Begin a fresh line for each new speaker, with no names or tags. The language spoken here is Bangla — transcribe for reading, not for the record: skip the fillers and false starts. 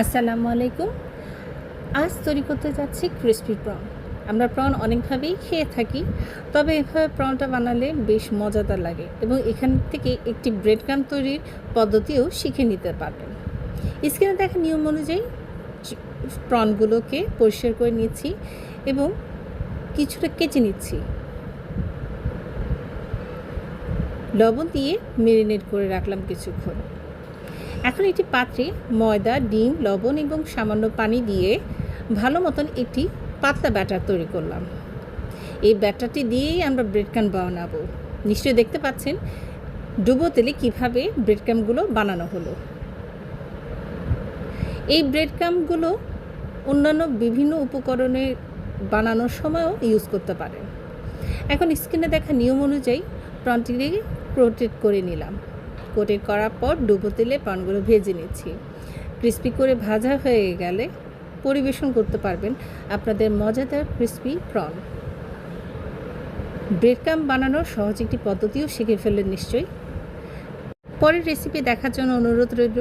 আসসালামু আলাইকুম। আজ তৈরি করতে যাচ্ছি ক্রিসপি প্রন। আমরা প্রন অনেকভাবেই খেয়ে থাকি, তবে এভাবে প্রনটা বানালে বেশ মজাদার লাগে এবং এখান থেকে একটি ব্রেড ক্রাম্ব তৈরির পদ্ধতিও শিখে নিতে পারবেন। স্ক্রিনে দেখা নিয়ম অনুযায়ী প্রনগুলোকে পরিষ্কার করে নিচ্ছি এবং কিছুটা কেচে নিচ্ছি। লবণ দিয়ে মেরিনেট করে রাখলাম কিছুক্ষণ। এখন একটি পাত্রে ময়দা, ডিম, লবণ এবং সামান্য পানি দিয়ে ভালো মতন একটি পাতলা ব্যাটার তৈরি করলাম। এই ব্যাটারটি দিয়েই আমরা ব্রেড ক্রাম্ব বানাবো। নিশ্চয়ই দেখতে পাচ্ছেন ডুবো তেলে কীভাবে ব্রেড ক্রাম্বগুলো বানানো হলো। এই ব্রেড ক্রাম্বগুলো অন্যান্য বিভিন্ন উপকরণে বানানোর সময়ও ইউজ করতে পারেন। এখন স্ক্রিনে দেখা নিয়ম অনুযায়ী প্রনটিকে কোটেড করে নিলাম। কোটেড করার পর ডুবো তেলে প্রনগুলো ভেজে নিচ্ছি। ক্রিস্পি করে ভাজা হয়ে গেলে পরিবেশন করতে পারবেন আপনাদের মজাদার ক্রিস্পি প্রন। ব্রেড ক্রাম্ব বানানোর সহজ একটি পদ্ধতিও শিখে ফেললেন নিশ্চয়ই। পরের রেসিপি দেখার জন্য অনুরোধ রইল।